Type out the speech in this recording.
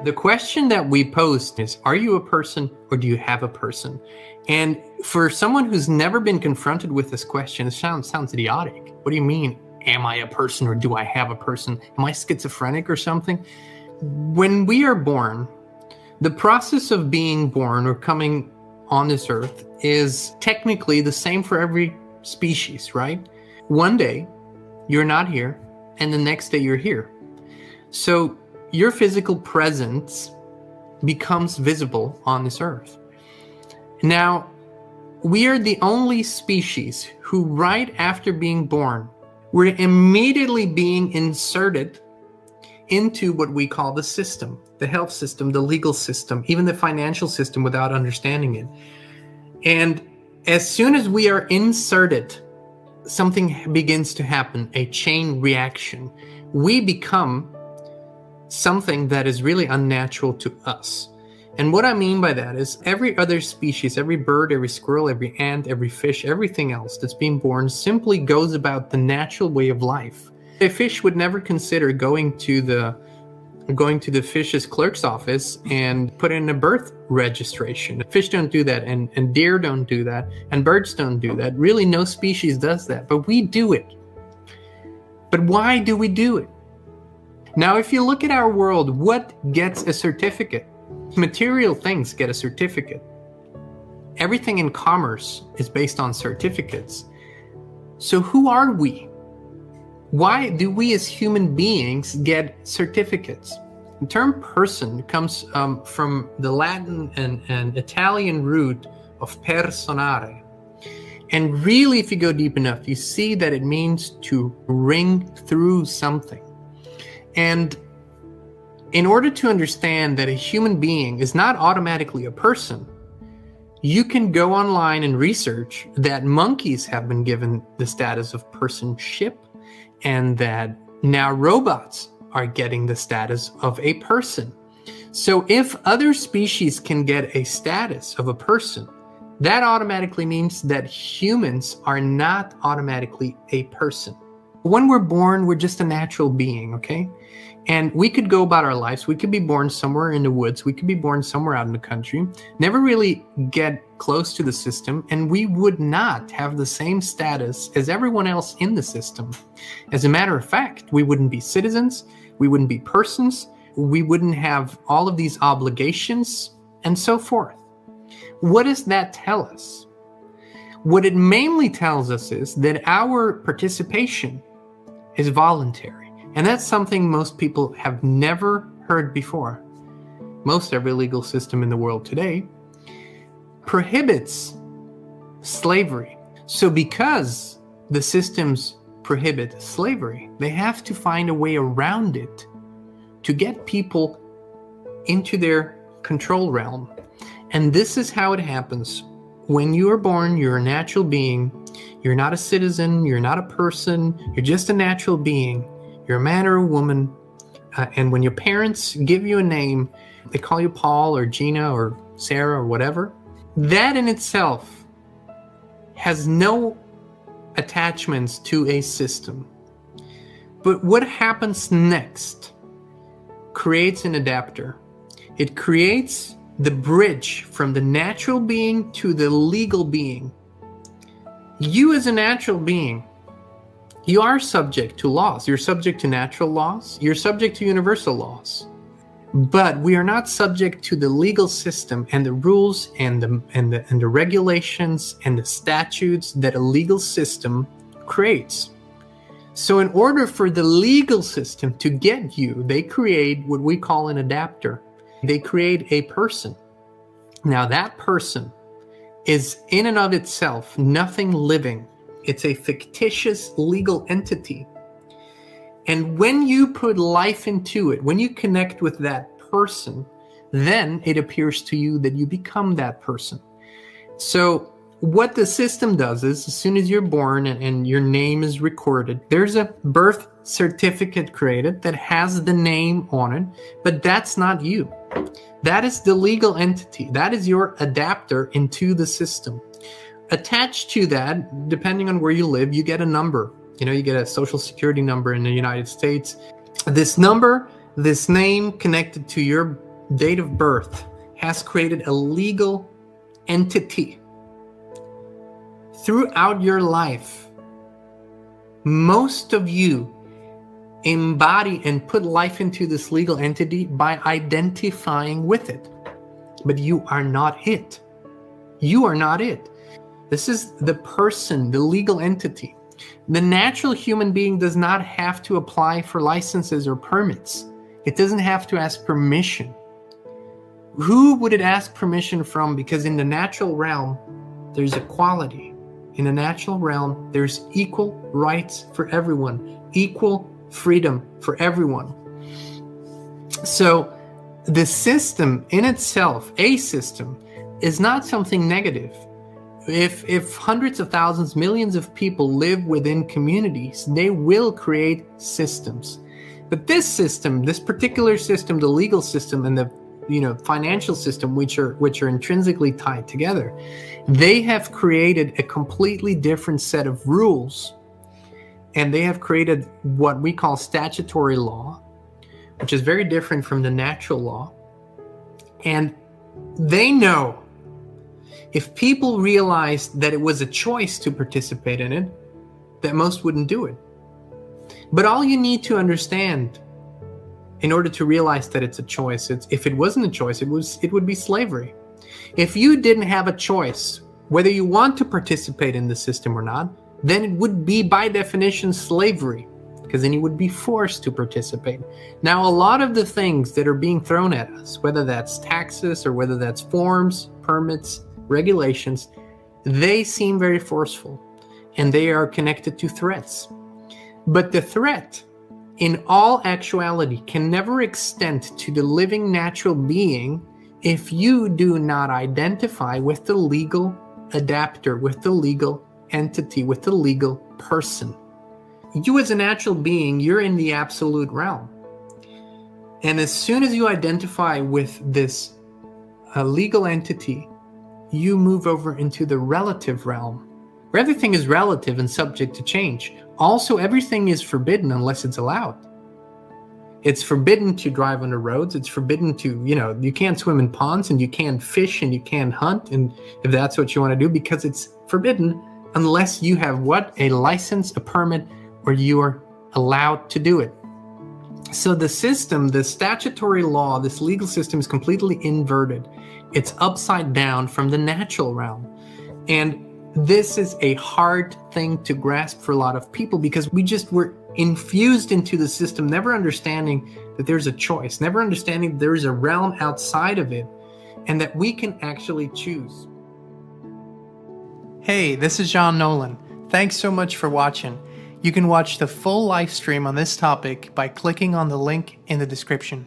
The question that we posed is, are you a person or do you have a person? And for someone who's never been confronted with this question, it sounds idiotic. What do you mean, am I a person or do I have a person? Am I schizophrenic or something? When we are born, the process of being born or coming on this earth is technically the same for every species, right? One day, you're not here, and the next day you're here. So your physical presence becomes visible on this earth. Now, we are the only species who, right after being born, we're immediately being inserted into what we call the system, the health system, the legal system, even the financial system without understanding it. And as soon as we are inserted, something begins to happen, a chain reaction. We become something that is really unnatural to us. And what I mean by that is every other species, every bird, every squirrel, every ant, every fish, everything else that's being born simply goes about the natural way of life. A fish would never consider going to the fish's clerk's office and put in a birth registration. Fish don't do that, and deer don't do that, and birds don't do that. Really, no species does that, but we do it. But why do we do it? Now, if you look at our world, what gets a certificate? Material things get a certificate. Everything in commerce is based on certificates. So who are we? Why do we as human beings get certificates? The term person comes from the Latin and Italian root of personare. And really, if you go deep enough, you see that it means to ring through something. And in order to understand that a human being is not automatically a person, you can go online and research that monkeys have been given the status of personship, and that now robots are getting the status of a person. So if other species can get a status of a person, that automatically means that humans are not automatically a person. When we're born, we're just a natural being, okay? And we could go about our lives. We could be born somewhere in the woods. We could be born somewhere out in the country, never really get close to the system, and we would not have the same status as everyone else in the system. As a matter of fact, we wouldn't be citizens, we wouldn't be persons, we wouldn't have all of these obligations, and so forth. What does that tell us? What it mainly tells us is that our participation is voluntary. And that's something most people have never heard before. Most every legal system in the world today prohibits slavery. So because the systems prohibit slavery, they have to find a way around it to get people into their control realm. And this is how it happens. When you are born, you're a natural being. You're not a citizen. You're not a person. You're just a natural being. You're a man or a woman, and when your parents give you a name, they call you Paul or Gina or Sarah or whatever, that in itself has no attachments to a system. But what happens next creates an adapter. It creates the bridge from the natural being to the legal being. You as a natural being, you are subject to laws. You're subject to natural laws. You're subject to universal laws. But we are not subject to the legal system and the rules and the regulations and the statutes that a legal system creates. So in order for the legal system to get you, they create what we call an adapter. They create a person. Now that person is in and of itself nothing living. It's a fictitious legal entity. And when you put life into it, when you connect with that person, then it appears to you that you become that person. So what the system does is, as soon as you're born and your name is recorded, there's a birth certificate created that has the name on it, but that's not you. That is the legal entity. That is your adapter into the system. Attached to that, depending on where you live, you get a number. You get a social security number in the United States. This number, this name connected to your date of birth has created a legal entity. Throughout your life, most of you embody and put life into this legal entity by identifying with it. But you are not it. You are not it. This is the person, the legal entity. The natural human being does not have to apply for licenses or permits. It doesn't have to ask permission. Who would it ask permission from? Because in the natural realm, there's equality. In the natural realm, there's equal rights for everyone, equal freedom for everyone. So the system in itself, a system, is not something negative. If hundreds of thousands, millions of people live within communities, they will create systems. But this system, this particular system, the legal system and the financial system, which are intrinsically tied together, they have created a completely different set of rules. And they have created what we call statutory law, which is very different from the natural law. And they know if people realized that it was a choice to participate in it, that most wouldn't do it. But all you need to understand in order to realize that it's a choice, if it wasn't a choice, it would be slavery. If you didn't have a choice whether you want to participate in the system or not, then it would be by definition slavery, because then you would be forced to participate. Now, a lot of the things that are being thrown at us, whether that's taxes or whether that's forms, permits, regulations, they seem very forceful and they are connected to threats. But the threat, in all actuality, can never extend to the living natural being if you do not identify with the legal adapter, with the legal entity, with the legal person. You as a natural being, you're in the absolute realm. And as soon as you identify with this legal entity, you move over into the relative realm, where everything is relative and subject to change. Also, everything is forbidden unless it's allowed. It's forbidden to drive on the roads. It's forbidden to, you can't swim in ponds and you can't fish and you can't hunt. And if that's what you want to do, because it's forbidden unless you have what? A license, a permit, or you are allowed to do it. So the system, the statutory law, this legal system is completely inverted. It's upside down from the natural realm. And this is a hard thing to grasp for a lot of people because we just were infused into the system, never understanding that there's a choice, never understanding that there is a realm outside of it and that we can actually choose. Hey, this is John Nolan. Thanks so much for watching. You can watch the full live stream on this topic by clicking on the link in the description.